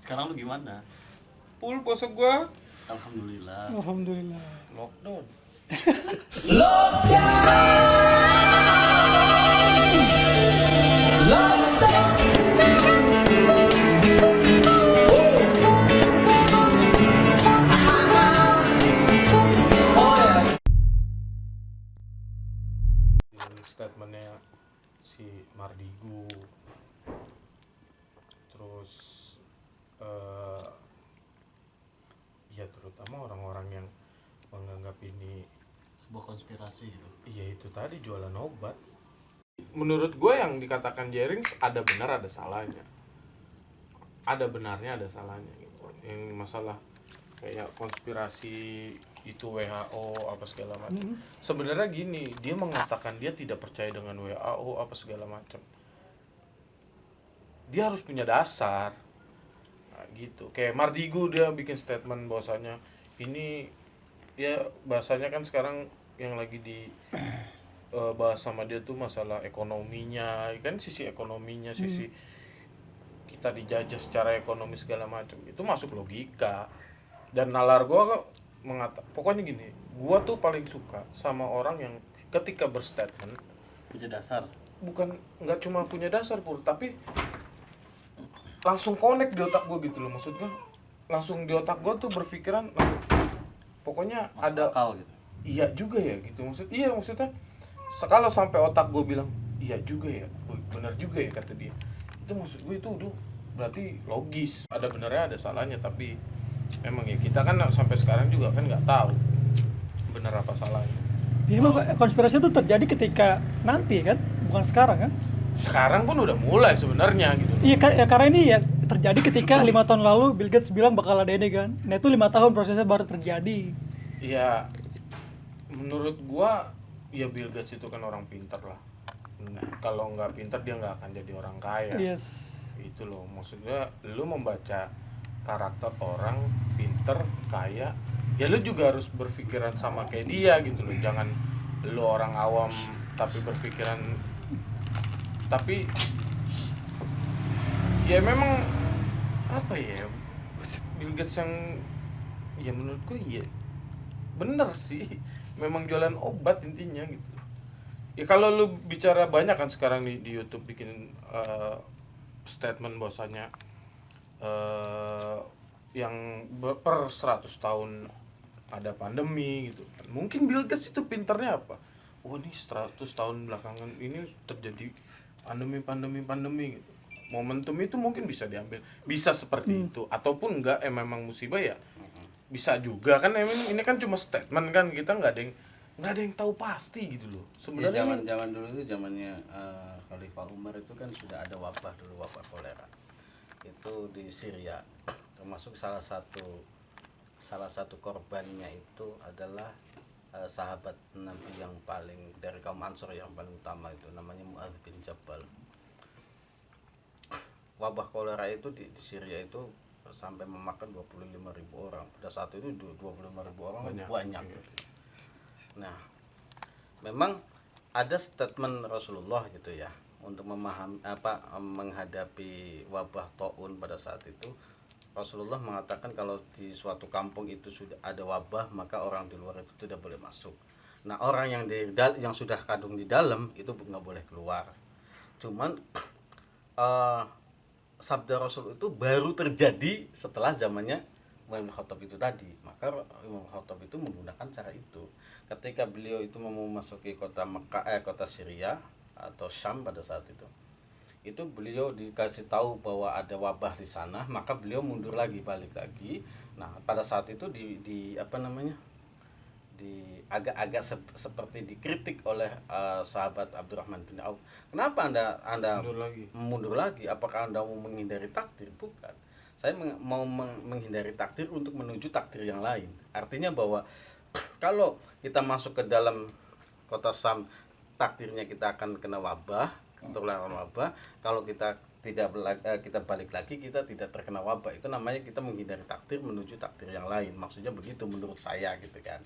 Sekarang lu gimana? Full puasa gua. Alhamdulillah. Alhamdulillah. Lockdown. Statementnya si Mardigu, terus ya terutama orang-orang yang menganggap ini Sebuah konspirasi gitu. iya itu tadi jualan obat. Menurut gue yang dikatakan Jerings ada benar ada salahnya, ada benarnya ada salahnya gitu. Yang masalah kayak konspirasi itu WHO apa segala macam. Sebenarnya gini, dia mengatakan dia tidak percaya dengan WHO apa segala macam. Dia harus punya dasar. Nah, gitu. Kayak Mardigu dia bikin statement bahwasanya ini ya bahasanya kan sekarang yang lagi di bahas sama dia tuh masalah ekonominya, kan sisi ekonominya, sisi kita dijajah secara ekonomi segala macam. Itu masuk logika. Dan nalar gua pokoknya gini, gua tuh paling suka sama orang yang ketika berstatement Punya dasar. bukan nggak cuma punya dasar pur, tapi langsung connect di otak gua gitu loh. Maksud gua langsung di otak gua tuh berpikiran langsung, pokoknya Masuk ada akal gitu. iya juga ya gitu. Maksudnya kalau sampai otak gue bilang iya juga ya, benar juga ya kata dia, itu maksud gue itu udah berarti logis. Ada benernya ada salahnya, tapi emang ya kita kan sampai sekarang juga kan nggak tahu benar apa salahnya. Jadi emang konspirasi itu terjadi ketika nanti kan, bukan sekarang kan? Sekarang pun udah mulai sebenarnya gitu. Iya karena ini ya terjadi ketika 5 tahun lalu Bill Gates bilang bakal ada ini kan. Nah itu 5 tahun prosesnya baru terjadi. Iya, menurut gua ya Bill Gates itu kan orang pintar lah. Kalau nggak pintar dia nggak akan jadi orang kaya. Yes. Itu loh, maksudnya lu membaca karakter orang pinter kaya ya lu juga harus berpikiran sama kayak dia gitu loh. Jangan lu orang awam tapi berpikiran, tapi ya memang apa ya, Bill Gates yang ya menurutku ya bener sih, memang jualan obat intinya gitu. Ya kalau lu bicara banyak kan sekarang di YouTube bikin statement bahwasanya yang per 100 tahun ada pandemi gitu. Mungkin Bill Gates itu pinternya apa? Oh ini 100 tahun belakangan ini terjadi pandemi gitu. Momentum itu mungkin bisa diambil, bisa seperti itu, ataupun enggak memang musibah ya bisa juga kan. Emang ini kan cuma statement kan, kita nggak ada yang tahu pasti gitu loh sebenarnya. Ya, zaman dulu itu zamannya Khalifah Umar itu kan sudah ada wabah dulu, wabah kolera itu di Syria, termasuk salah satu korbannya itu adalah sahabat Nabi yang paling dari kaum Ansor yang paling utama itu namanya Mu'adz bin Jabal. Wabah kolera itu di Syria itu sampai memakan 25.000 orang. Pada saat itu 25.000 orang banyak. Nah, memang ada statement Rasulullah gitu ya untuk menghadapi wabah taun pada saat itu. Rasulullah mengatakan kalau di suatu kampung itu sudah ada wabah, maka orang di luar itu tidak boleh masuk. Nah, orang yang sudah kadung di dalam itu nggak boleh keluar. Cuman sabda Rasul itu baru terjadi setelah zamannya Imam Khattab itu tadi. Maka Imam Khattab itu menggunakan cara itu. Ketika beliau itu mau memasuki kota kota Syria atau Syam pada saat itu beliau dikasih tahu bahwa ada wabah di sana, maka beliau mundur lagi, balik lagi. Nah, pada saat itu di agak-agak seperti dikritik oleh sahabat Abdurrahman bin Auf. Kenapa anda mundur lagi? Apakah anda mau menghindari takdir? Bukan. Saya mau menghindari takdir untuk menuju takdir yang lain. Artinya bahwa kalau kita masuk ke dalam kota Syam, takdirnya kita akan kena wabah, tertular wabah. Kalau kita kita balik lagi, kita tidak terkena wabah. Itu namanya kita menghindari takdir menuju takdir yang lain. Maksudnya begitu menurut saya gitu kan.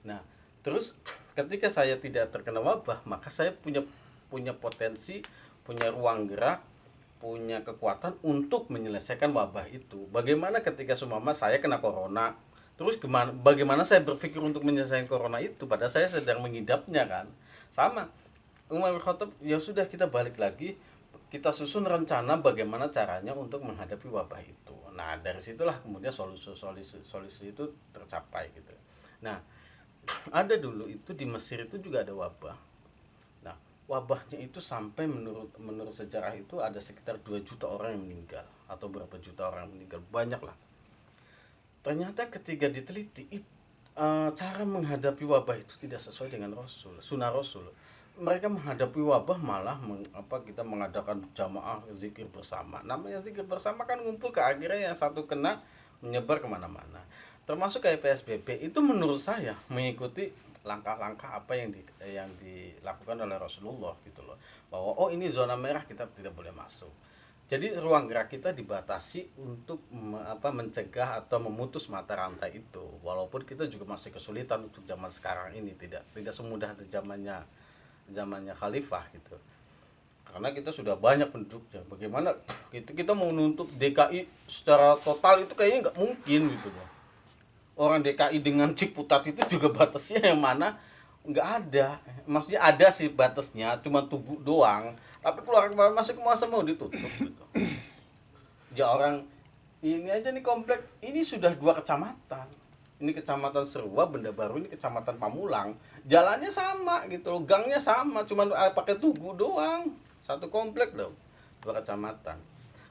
Nah, terus ketika saya tidak terkena wabah, maka saya punya potensi, punya ruang gerak, punya kekuatan untuk menyelesaikan wabah itu. Bagaimana ketika seumpama saya kena corona, terus bagaimana saya berpikir untuk menyelesaikan corona itu padahal saya sedang mengidapnya kan. Sama Umar bin Khattab, ya sudah kita balik lagi, kita susun rencana bagaimana caranya untuk menghadapi wabah itu. Nah, dari situlah kemudian solusi itu tercapai gitu. Nah, ada dulu itu di Mesir itu juga ada wabah. Nah, wabahnya itu sampai menurut sejarah itu ada sekitar 2 juta orang yang meninggal atau berapa juta orang yang meninggal, banyak lah. Ternyata ketika diteliti cara menghadapi wabah itu tidak sesuai dengan sunnah Rasul. Mereka menghadapi wabah malah kita mengadakan jamaah zikir bersama. Namanya zikir bersama kan ngumpul ke akhirnya yang satu kena menyebar kemana-mana. Termasuk kayak PSBB itu menurut saya mengikuti langkah-langkah apa yang dilakukan oleh Rasulullah gitu loh. Bahwa ini zona merah, kita tidak boleh masuk. Jadi ruang gerak kita dibatasi untuk mencegah atau memutus mata rantai itu. Walaupun kita juga masih kesulitan untuk zaman sekarang ini, tidak semudah zamannya khalifah gitu. Karena kita sudah banyak penduduknya. Bagaimana kita mau menutup DKI secara total itu kayaknya nggak mungkin gitu loh. Orang DKI dengan Ciputat itu juga batasnya yang mana nggak ada. Maksudnya ada sih batasnya, cuma tubuh doang. Tapi keluar masuk masa mau ditutup gitu. Ya orang ini aja nih komplek ini sudah 2 kecamatan. Ini kecamatan Serua, Benda Baru, ini kecamatan Pamulang. Jalannya sama gitu loh, gangnya sama, cuman pakai tugu doang. Satu komplek loh, 2 kecamatan.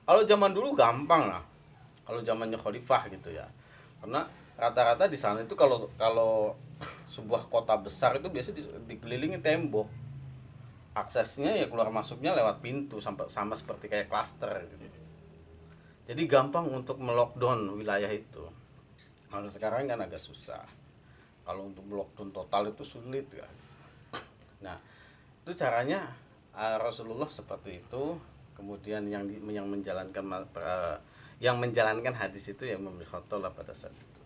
Kalau zaman dulu gampang lah. Kalau zamannya khalifah gitu ya. Karena rata-rata di sana itu kalau sebuah kota besar itu biasanya dikelilingi tembok. Aksesnya ya keluar masuknya lewat pintu sama seperti kayak klaster gitu. Jadi gampang untuk melockdown wilayah itu. Kalau sekarang kan agak susah. Kalau untuk melockdown total itu sulit ya. Nah, itu caranya Rasulullah seperti itu. Kemudian yang menjalankan hadis itu yang memberi khotbah pada saat itu.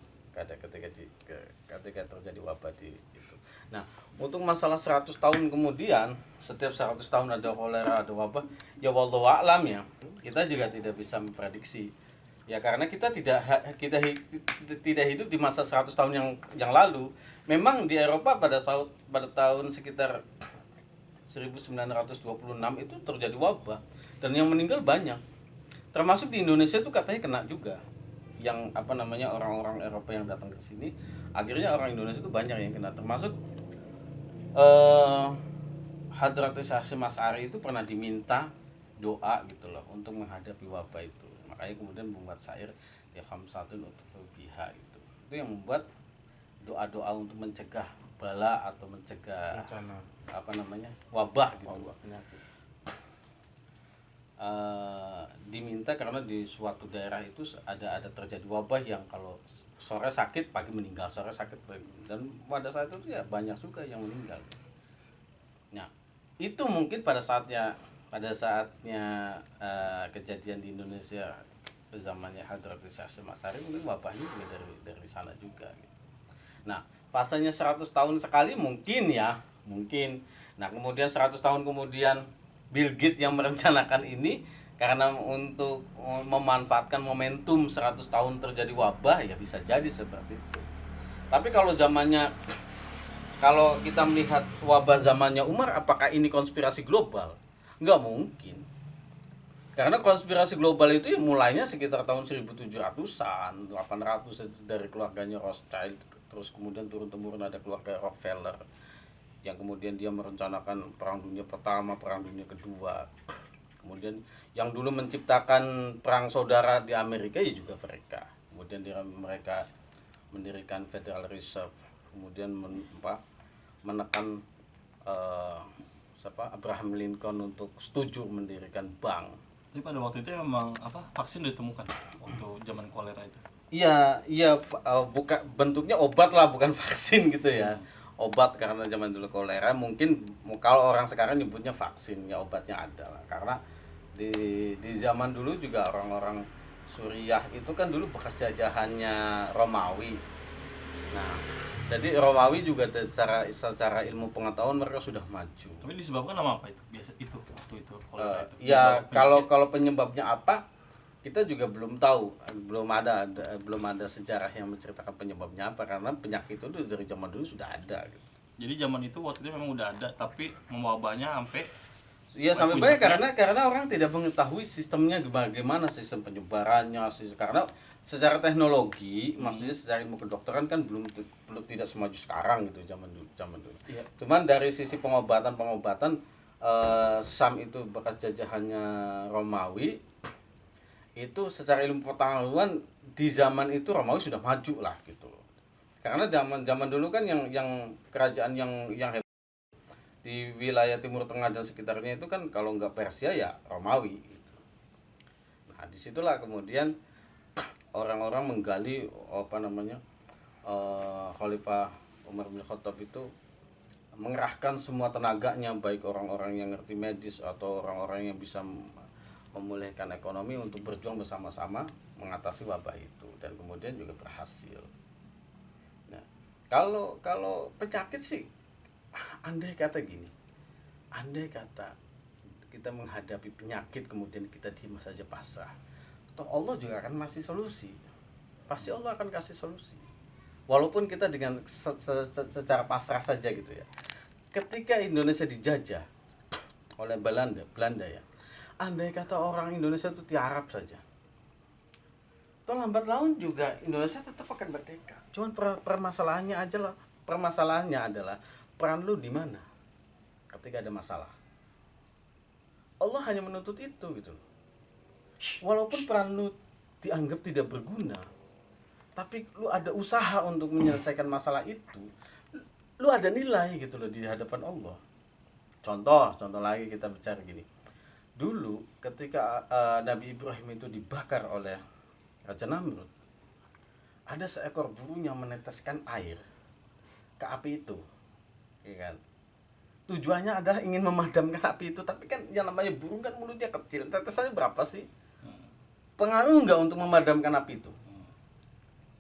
Ketika terjadi wabah di itu. Nah, untuk masalah 100 tahun kemudian, setiap 100 tahun ada kolera, ada wabah, ya wallahu a'lam ya. Kita juga tidak bisa memprediksi. Ya karena kita tidak hidup di masa 100 tahun yang lalu. Memang di Eropa pada tahun sekitar 1926 itu terjadi wabah dan yang meninggal banyak. Termasuk di Indonesia itu katanya kena juga. Yang orang-orang Eropa yang datang ke sini, akhirnya orang Indonesia itu banyak yang kena, termasuk Hadratus Hasyim Asy'ari itu pernah diminta doa gitu loh untuk menghadapi wabah itu. Makanya kemudian membuat syair ya khamsatun untuk biha itu yang membuat doa-doa untuk mencegah bala atau mencegah wabah gitu. Diminta karena di suatu daerah itu ada terjadi wabah yang kalau sore sakit pagi meninggal, sore sakit pagi, dan pada saat itu ya banyak juga yang meninggal. Nah, itu mungkin pada saatnya kejadian di Indonesia zamannya Hadratus Hasyim Asy'ari, mungkin wabahnya juga dari sana juga gitu. Nah, fasenya 100 tahun sekali mungkin. Nah, kemudian 100 tahun kemudian Bill Gates yang merencanakan ini karena untuk memanfaatkan momentum 100 tahun terjadi wabah, ya bisa jadi seperti itu. Tapi kalau kita melihat wabah zamannya Umar, apakah ini konspirasi global? Enggak mungkin. Karena konspirasi global itu ya mulainya sekitar tahun 1700-an, 800 dari keluarganya Rothschild, terus kemudian turun-temurun ada keluarga Rockefeller yang kemudian dia merencanakan Perang Dunia Pertama, Perang Dunia Kedua. Kemudian yang dulu menciptakan perang saudara di Amerika ya juga mereka. Kemudian mereka mendirikan Federal Reserve, kemudian menekan Abraham Lincoln untuk setuju mendirikan bank. Jadi pada waktu itu memang vaksin ditemukan waktu zaman kolera itu. Iya, bukan bentuknya obat lah, bukan vaksin gitu ya. Obat karena zaman dulu kolera, mungkin kalau orang sekarang nyebutnya vaksin, ya obatnya ada lah. Karena di zaman dulu juga orang-orang Suriah itu kan dulu bekas jajahannya Romawi. Nah, jadi Romawi juga secara ilmu pengetahuan mereka sudah maju. Tapi disebabkan sama apa itu? Biasa itu waktu itu kolera itu? Ya Penyakit. kalau penyebabnya apa kita juga belum tahu, belum ada sejarah yang menceritakan penyebabnya apa, karena penyakit itu dari zaman dulu sudah ada gitu. Jadi zaman itu waktu itu memang udah ada, tapi mewabahnya sampai Iya sampai banyak puncaknya. karena orang tidak mengetahui sistemnya bagaimana sistem penyebarannya, karena secara teknologi maksudnya secara ilmu kedokteran kan belum tidak semaju sekarang gitu zaman dulu. Iya. Cuman dari sisi pengobatan Sam itu bekas jajahannya Romawi, itu secara ilmu pengetahuan di zaman itu Romawi sudah maju lah gitu. Karena zaman dulu kan yang kerajaan yang hebat di wilayah Timur Tengah dan sekitarnya itu kan kalau nggak Persia ya Romawi gitu. Nah disitulah kemudian orang-orang menggali Khalifah Umar bin Khattab itu mengerahkan semua tenaganya, baik orang-orang yang ngerti medis atau orang-orang yang bisa memulihkan ekonomi untuk berjuang bersama-sama mengatasi wabah itu, dan kemudian juga berhasil. Nah kalau penyakit sih, andai kata kita menghadapi penyakit kemudian kita diam saja pasrah, toh Allah juga akan kasih solusi. Pasti Allah akan kasih solusi. Walaupun kita dengan secara pasrah saja gitu ya. Ketika Indonesia dijajah oleh Belanda ya, andai kata orang Indonesia itu tiarap saja, toh lambat laun juga Indonesia tetap akan merdeka. Cuman permasalahannya adalah peran lu di mana ketika ada masalah. Allah hanya menuntut itu gitu. Walaupun peran lu dianggap tidak berguna, tapi lu ada usaha untuk menyelesaikan masalah itu, lu ada nilai gitu loh di hadapan Allah. Contoh lagi kita bicara gini. Dulu ketika Nabi Ibrahim itu dibakar oleh Raja Namrud, ada seekor burung yang meneteskan air ke api itu, ya kan? Tujuannya adalah ingin memadamkan api itu, tapi kan yang namanya burung kan mulutnya kecil, tetesannya berapa sih? Pengaruh nggak untuk memadamkan api itu?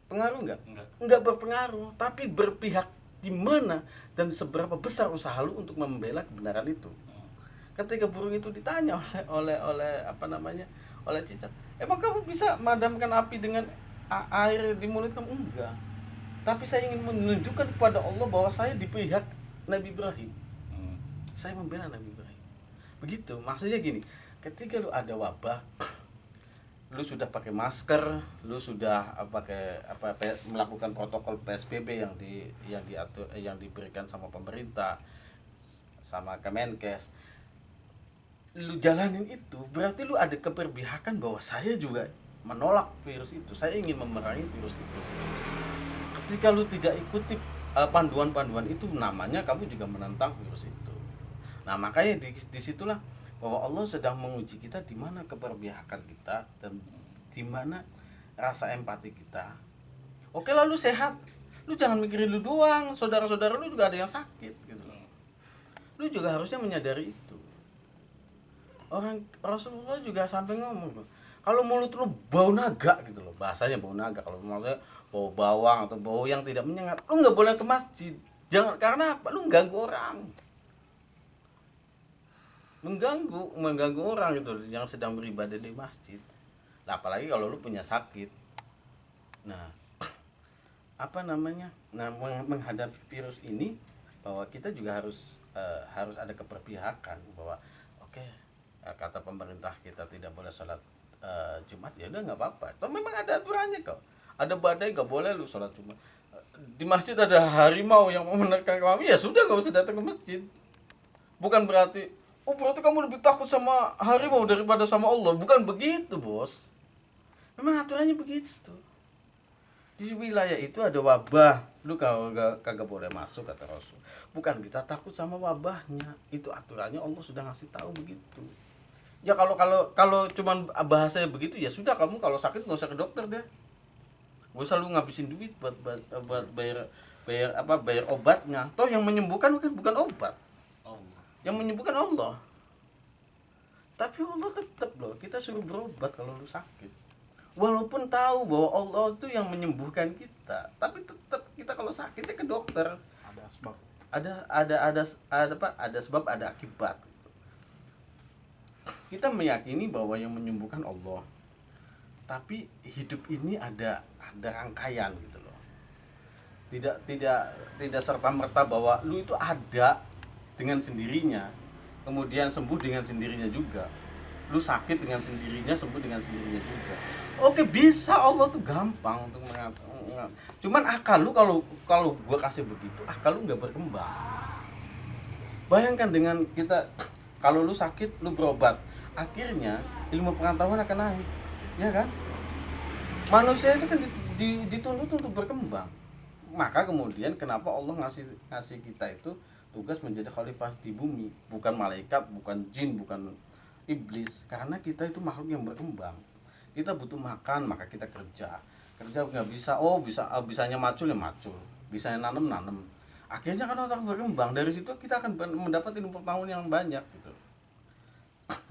Pengaruh nggak? Nggak berpengaruh, tapi berpihak di mana dan seberapa besar usaha lu untuk membela kebenaran itu. Ketika burung itu ditanya oleh cicak, emang kamu bisa memadamkan api dengan air di mulut kamu? Enggak. Tapi saya ingin menunjukkan kepada Allah bahwa saya di pihak Nabi Ibrahim. Saya membela Nabi Ibrahim. Begitu, maksudnya gini, ketika lu ada wabah, lu sudah pakai masker, lu sudah melakukan protokol PSBB yang diberikan sama pemerintah, sama Kemenkes, lu jalanin itu, berarti lu ada keberpihakan bahwa saya juga menolak virus itu, saya ingin memerangi virus itu. Ketika lu tidak ikuti panduan-panduan itu, namanya kamu juga menentang virus itu. Nah makanya disitulah bahwa Allah sedang menguji kita di mana keberpihakan kita dan di mana rasa empati kita. Oke lah lu sehat, lu jangan mikirin lu doang, saudara-saudara lu juga ada yang sakit gitu. Lu juga harusnya menyadari itu. Rasulullah juga sampai ngomong, kalau mulut lu bau naga gitu loh, bahasanya bau naga, kalau maksudnya bau bawang atau bau yang tidak menyengat, lu nggak boleh ke masjid. Jangan, karena apa? Lu mengganggu orang, mengganggu orang gitu yang sedang beribadah di masjid. Nah, apalagi kalau lu punya sakit. Nah, menghadapi virus ini, bahwa kita juga harus ada keberpihakan bahwa kata pemerintah kita tidak boleh sholat Jumat, ya udah nggak apa-apa. Tapi memang ada aturannya kok. Ada badai nggak boleh lu sholat Jumat. Di masjid ada harimau yang mau menerkam kami, ya sudah nggak usah datang ke masjid. Bukan berarti kamu lebih takut sama harimau daripada sama Allah. Bukan begitu, bos. Memang aturannya begitu. Di wilayah itu ada wabah, lu kagak boleh masuk kata Rasul. Bukan kita takut sama wabahnya, itu aturannya Allah sudah ngasih tahu begitu. Ya kalau cuman bahasanya begitu, ya sudah, kamu kalau sakit nggak usah ke dokter deh. Gak usah lu ngabisin duit buat bayar obatnya. Toh yang menyembuhkan bukan obat. Yang menyembuhkan Allah. Tapi Allah tetap loh, kita suruh berobat kalau lu sakit. Walaupun tahu bahwa Allah itu yang menyembuhkan kita, tapi tetap kita kalau sakitnya ke dokter. Ada sebab. Ada sebab, ada akibat. kita meyakini bahwa yang menyembuhkan Allah, tapi hidup ini ada rangkaian gitu loh. Tidak serta merta bahwa lu itu ada dengan sendirinya kemudian sembuh dengan sendirinya juga, lu sakit dengan sendirinya sembuh dengan sendirinya juga. Oke, bisa, Allah tuh gampang untuk cuman akal lu, kalau gua kasih begitu, akal lu nggak berkembang. Bayangkan dengan kita, kalau lu sakit lu berobat, akhirnya ilmu pengetahuan akan naik, ya kan? Manusia itu kan dituntut untuk berkembang. Maka kemudian kenapa Allah ngasih kita itu tugas menjadi khalifah di bumi, bukan malaikat, bukan jin, bukan iblis, karena kita itu makhluk yang berkembang. Kita butuh makan, maka kita kerja nggak bisa, bisanya macul ya macul, bisanya nanam. Akhirnya kan otak berkembang, dari situ kita akan mendapat ilmu pengetahuan yang banyak gitu.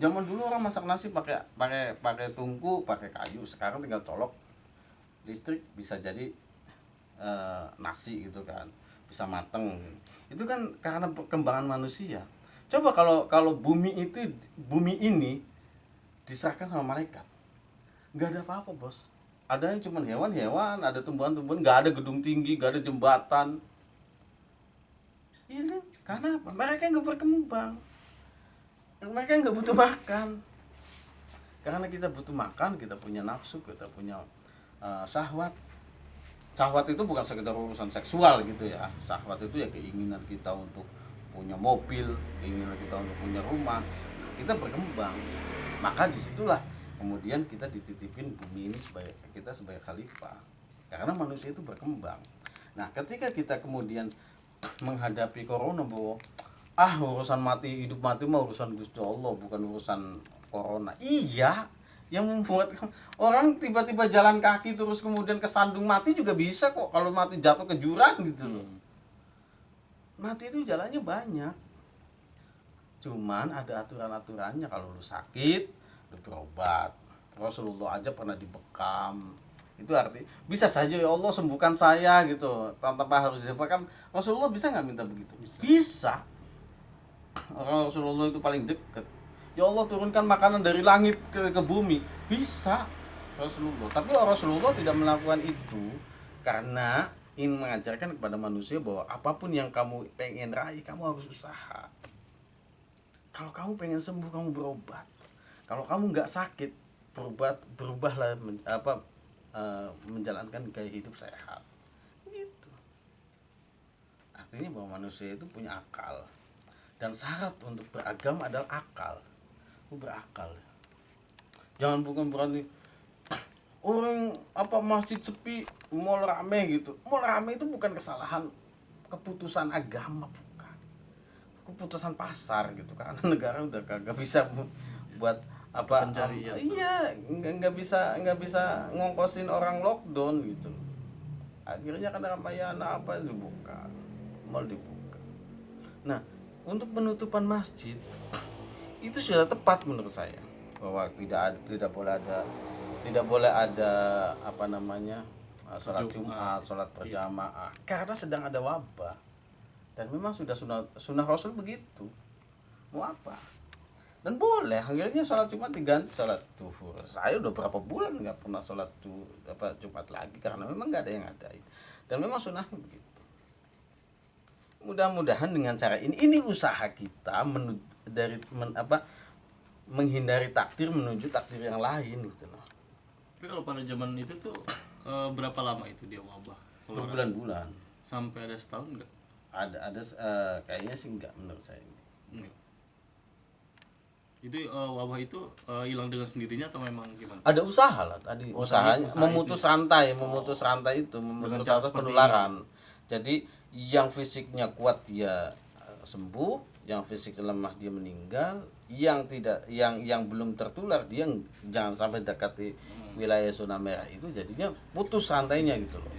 Zaman dulu orang masak nasi pakai tungku, pakai kayu, sekarang tinggal colok listrik bisa jadi nasi gitu kan, bisa mateng. Itu kan karena perkembangan manusia. Coba kalau bumi ini diserahkan sama malaikat, nggak ada apa-apa bos. Adanya cuma hewan-hewan, ada tumbuhan-tumbuhan, nggak ada gedung tinggi, nggak ada jembatan. Iya kan? Karena apa? Mereka nggak berkembang, mereka nggak butuh makan. Karena kita butuh makan, kita punya nafsu, kita punya syahwat. Syahwat itu bukan sekedar urusan seksual gitu ya. Syahwat itu ya keinginan kita untuk punya mobil, keinginan kita untuk punya rumah. Kita berkembang. Maka disitulah kemudian kita dititipin bumi ini sebagai khalifah. Karena manusia itu berkembang. Nah, ketika kita kemudian menghadapi corona bahwa urusan hidup mati mah urusan Gusti Allah, bukan urusan corona. Iya, yang membuat orang tiba-tiba jalan kaki terus kemudian kesandung mati juga bisa kok, kalau mati jatuh ke jurang gitu loh. Mati itu jalannya banyak, cuman ada aturan-aturannya. Kalau lu sakit lu berobat. Rasulullah aja pernah dibekam, itu arti bisa saja ya Allah sembuhkan saya gitu tanpa harus dibekam. Rasulullah bisa nggak minta begitu? Bisa. Rasulullah itu paling dekat. Ya Allah turunkan makanan dari langit ke bumi, bisa Rasulullah. Tapi Rasulullah tidak melakukan itu karena ingin mengajarkan kepada manusia bahwa apapun yang kamu pengen raih, kamu harus usaha. Kalau kamu pengen sembuh, kamu berobat. Kalau kamu nggak sakit, berubahlah menjalankan gaya hidup sehat. Gitu. Artinya bahwa manusia itu punya akal. Dan syarat untuk beragama adalah akal. Berakal. Jangan bukan berarti orang masjid sepi mau rame gitu. Mau rame itu bukan kesalahan keputusan agama, bukan. Keputusan pasar gitu, karena negara udah kagak bisa buat pencarian. Iya, nggak bisa ngongkosin orang lockdown gitu. Akhirnya kan Ramayana dibuka, mal dibuka. Nah, untuk penutupan masjid itu sudah tepat menurut saya, bahwa tidak boleh ada sholat Jumat, sholat berjamaah, karena sedang ada wabah. Dan memang sudah sunnah Rasul begitu. Mau apa? Dan boleh akhirnya sholat Jumat diganti sholat duhur. Saya udah berapa bulan nggak pernah sholat Jumat lagi karena memang nggak ada yang ngadain. Dan memang sunnahnya begitu. Mudah-mudahan dengan cara ini usaha kita menghindari takdir menuju takdir yang lain gitu loh. Tapi kalau pada zaman itu tuh berapa lama itu dia wabah? Berbulan-bulan. Sampai ada setahun enggak? Ada kayaknya sih enggak menurut saya. Itu wabah itu hilang dengan sendirinya atau memang gimana? Ada usaha lah tadi, usahanya memutus rantai itu, memutus rantai penularan. Jadi yang fisiknya kuat dia sembuh, yang fisik lemah dia meninggal, yang belum tertular dia jangan sampai dekati wilayah zona merah itu, jadinya putus rantainya gitu loh.